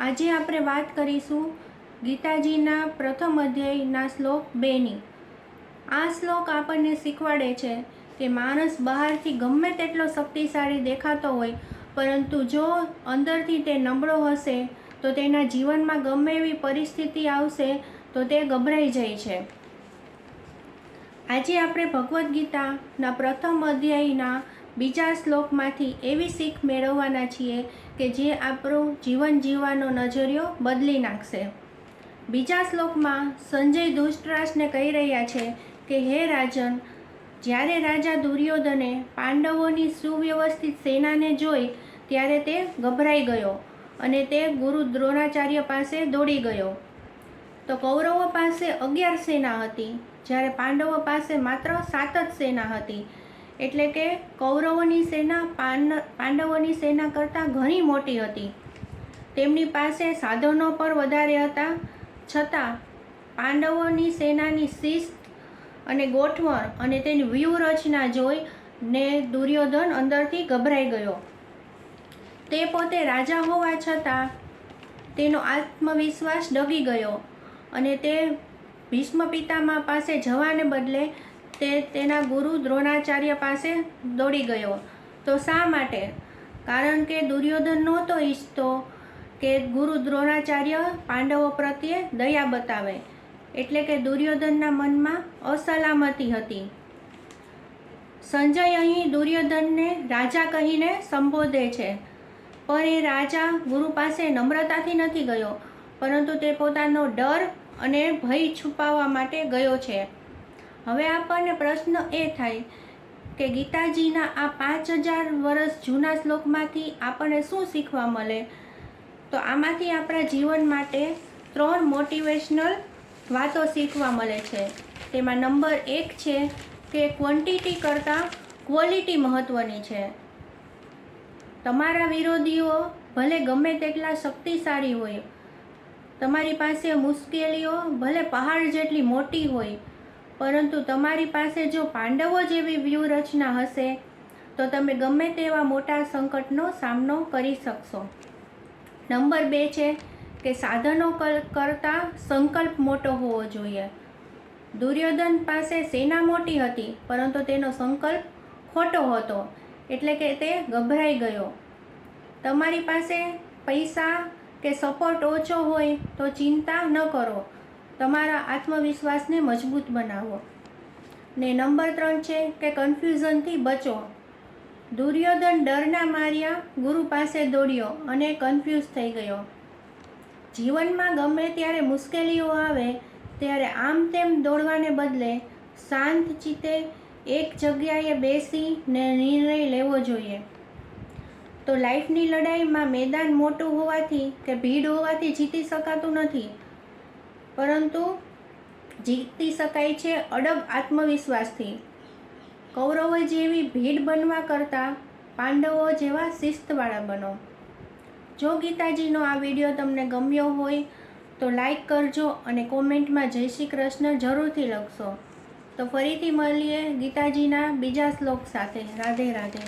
આજે આપણે વાત કરીશું ગીતાજીના પ્રથમ અધ્યાયના શ્લોક 2ની. આ શ્લોક આપણને શીખવાડે છે કે માણસ બહારથી ગમે તેટલો શક્તિશાળી દેખાતો હોય, પરંતુ જો અંદરથી તે નબળો હશે તો તેના જીવનમાં ગમે એવી પરિસ્થિતિ આવશે તો તે ગભરાઈ જાય છે. આજે આપણે ભગવદ્ ગીતાના પ્રથમ અધ્યાયના બીજા શ્લોકમાંથી એવી શીખ મેળવવાના છીએ કે જે આપણું જીવન જીવવાનો નજરિયો બદલી નાખશે. બીજા શ્લોકમાં સંજય ધૃતરાષ્ટ્રને કહી રહ્યા છે કે હે રાજન, જ્યારે રાજા દુર્યોધને પાંડવોની સુવ્યવસ્થિત સેનાને જોઈ ત્યારે તે ગભરાઈ ગયો અને તે ગુરુ દ્રોણાચાર્ય પાસે દોડી ગયો. તો કૌરવો પાસે 11 સેના હતી, જ્યારે પાંડવો પાસે માત્ર 7 જ સેના હતી. એટલે કે કૌરવોની સેના પાંડવોની સેના કરતાં ઘણી મોટી હતી. તેમની પાસે સાધનો પર વધારે હતા, છતાં પાંડવોની સેનાની શિસ્ત અને ગોઠવણ અને તેની વ્યૂહરચના જોઈને દુર્યોધન અંદરથી ગભરાઈ ગયો. તે પોતે રાજા હોવા છતાં તેનો આત્મવિશ્વાસ ડગી ગયો અને તે ભીષ્મ પિતામહ પાસે જવાને બદલે તે તેના ગુરુ દ્રોણાચાર્ય પાસે દોડી ગયો. તો શા માટે? કારણ કે દુર્યોધન નહોતો ઈચ્છતો કે ગુરુ દ્રોણાચાર્ય પાંડવો પ્રત્યે દયા બતાવે. એટલે કે દુર્યોધનના મનમાં અસલામતી હતી. સંજય અહીં દુર્યોધનને રાજા કહીને સંબોધે છે, પણ એ રાજા ગુરુ પાસે નમ્રતાથી નથી ગયો, પરંતુ તે પોતાનો ડર અને ભય છુપાવવા માટે ગયો છે. હવે આપણને પ્રશ્ન એ થાય કે ગીતાજીના આ 5000 વર્ષ જૂના શ્લોકમાંથી આપણને શું શીખવા મળે? તો આમાંથી આપણા જીવન માટે 3 મોટિવેશનલ વાતો શીખવા મળે છે. તેમાં નંબર 1 છે કે ક્વોન્ટિટી કરતાં ક્વોલિટી મહત્ત્વની છે. તમારા વિરોધીઓ ભલે ગમે તેટલા શક્તિશાળી હોય, તમારી પાસે મુશ્કેલીઓ ભલે પહાડ જેટલી મોટી હોય, પરંતુ તમારી પાસે જો પાંડવો જેવી વ્યૂહરચના હશે તો તમે ગમે તેવા મોટા સંકટનો સામનો કરી શકશો. નંબર 2 છે કે સાધનો કરતાં સંકલ્પ મોટો હોવો જોઈએ. દુર્યોધન પાસે સેના મોટી હતી, પરંતુ તેનો સંકલ્પ ખોટો હતો, એટલે કે તે ગભરાઈ ગયો. તમારી પાસે પૈસા કે સપોર્ટ ઓછો હોય તો ચિંતા ન કરો, તમારા આત્મવિશ્વાસને મજબૂત બનાવો. ને નંબર 3 છે કે કન્ફ્યુઝનથી બચો. દુર્યોધન ડરના માર્યા ગુરુ પાસે દોડ્યો અને કન્ફ્યુઝ થઈ ગયો. જીવનમાં ગમે ત્યારે મુશ્કેલીઓ આવે ત્યારે આમ તેમ દોડવાને બદલે શાંત ચિત્તે એક જગ્યાએ બેસીને નિર્ણય લેવો જોઈએ. તો લાઈફની લડાઈમાં મેદાન મોટું હોવાથી કે ભીડ હોવાથી જીતી શકાતું નથી, પરંતુ જીતી શકાય છે અડગ આત્મવિશ્વાસથી. કૌરવો જેવી ભીડ બનવા કરતાં પાંડવો જેવા શિસ્તવાળા બનો. જો ગીતાજીનો આ વિડીયો તમને ગમ્યો હોય તો લાઈક કરજો અને કોમેન્ટમાં જય શ્રી કૃષ્ણ જરૂરથી લખશો. તો ફરીથી મળીએ ગીતાજીના બીજા શ્લોક સાથે. રાધે રાધે.